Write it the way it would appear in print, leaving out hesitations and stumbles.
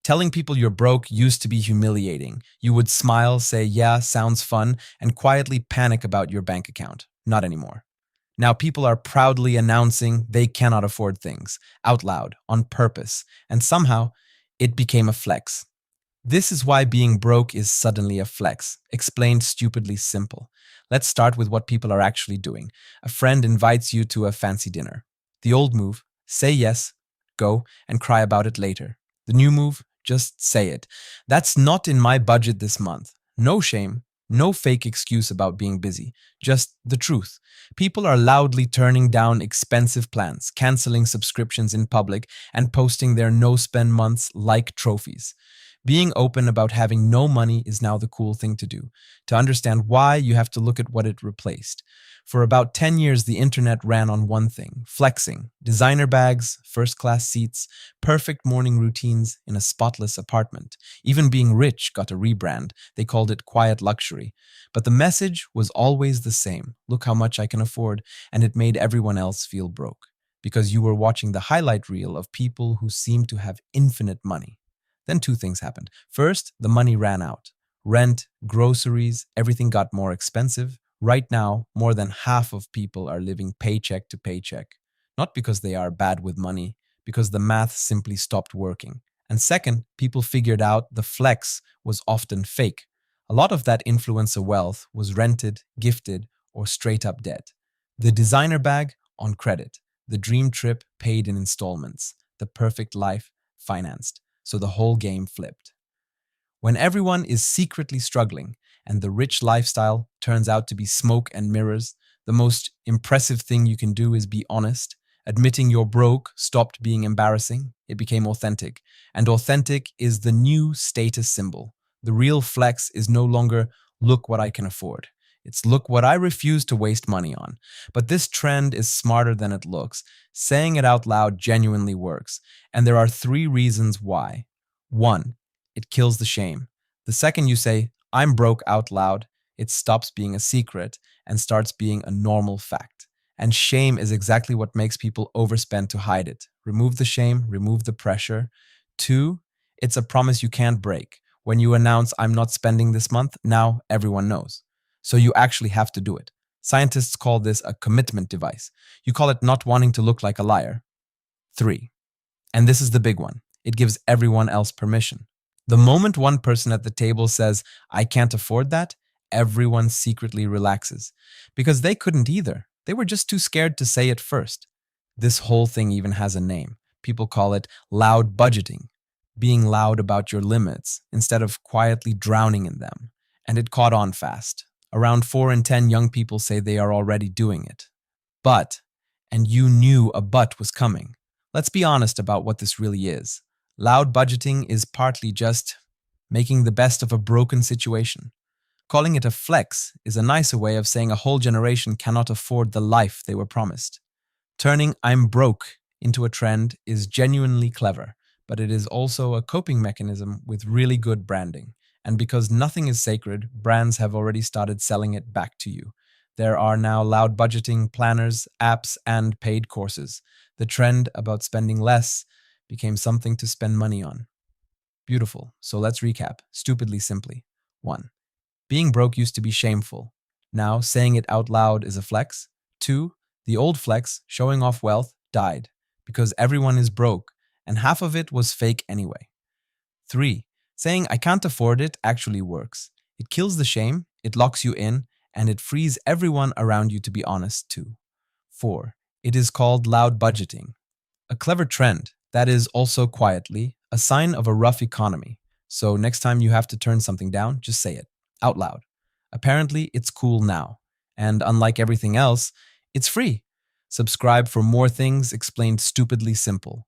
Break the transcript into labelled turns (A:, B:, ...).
A: Telling people you're broke used to be humiliating. You would smile, say, yeah, sounds fun, and quietly panic about your bank account. Not anymore. Now people are proudly announcing they cannot afford things, out loud, on purpose, and somehow it became a flex. This is why being broke is suddenly a flex, explained stupidly simple. Let's start with what people are actually doing. A friend invites you to a fancy dinner. The old move, say yes, go, and cry about it later. The new move, just say it. That's not in my budget this month. No shame, no fake excuse about being busy, just the truth. People are loudly turning down expensive plans, canceling subscriptions in public, and posting their no-spend months like trophies. Being open about having no money is now the cool thing to do. To understand why, you have to look at what it replaced. For about 10 years, the internet ran on one thing: flexing, designer bags, first-class seats, perfect morning routines in a spotless apartment. Even being rich got a rebrand. They called it quiet luxury. But the message was always the same: look how much I can afford, and it made everyone else feel broke. Because you were watching the highlight reel of people who seemed to have infinite money. Then two things happened. First, the money ran out. Rent, groceries, everything got more expensive. Right now, more than half of people are living paycheck to paycheck. Not because they are bad with money, because the math simply stopped working. And second, people figured out the flex was often fake. A lot of that influencer wealth was rented, gifted, or straight up debt. The designer bag on credit, the dream trip paid in installments, the perfect life financed. So the whole game flipped. When everyone is secretly struggling and the rich lifestyle turns out to be smoke and mirrors, the most impressive thing you can do is be honest. Admitting you're broke stopped being embarrassing. It became authentic. And authentic is the new status symbol. The real flex is no longer look what I can afford. It's look what I refuse to waste money on. But this trend is smarter than it looks. Saying it out loud genuinely works. And there are three reasons why. One, it kills the shame. The second you say, I'm broke out loud, it stops being a secret and starts being a normal fact. And shame is exactly what makes people overspend to hide it. Remove the shame, remove the pressure. Two, it's a promise you can't break. When you announce, I'm not spending this month, now everyone knows. So you actually have to do it. Scientists call this a commitment device. You call it not wanting to look like a liar. Three, and this is the big one, it gives everyone else permission. The moment one person at the table says, I can't afford that, everyone secretly relaxes. Because they couldn't either. They were just too scared to say it first. This whole thing even has a name. People call it loud budgeting. Being loud about your limits instead of quietly drowning in them. And it caught on fast. Around 4 in 10 young people say they are already doing it. But, and you knew a but was coming. Let's be honest about what this really is. Loud budgeting is partly just making the best of a broken situation. Calling it a flex is a nicer way of saying a whole generation cannot afford the life they were promised. Turning I'm broke into a trend is genuinely clever, but it is also a coping mechanism with really good branding. And because nothing is sacred, brands have already started selling it back to you. There are now loud budgeting planners, apps, and paid courses. The trend about spending less became something to spend money on. Beautiful. So let's recap, stupidly simply. 1. Being broke used to be shameful. Now, saying it out loud is a flex. 2. The old flex, showing off wealth, died because everyone is broke, and half of it was fake anyway. 3. Saying I can't afford it actually works. It kills the shame, it locks you in, and it frees everyone around you to be honest too. 4. It is called loud budgeting. A clever trend that is also quietly a sign of a rough economy. So next time you have to turn something down, just say it out loud. Apparently, it's cool now. And unlike everything else, it's free. Subscribe for more things explained stupidly simple.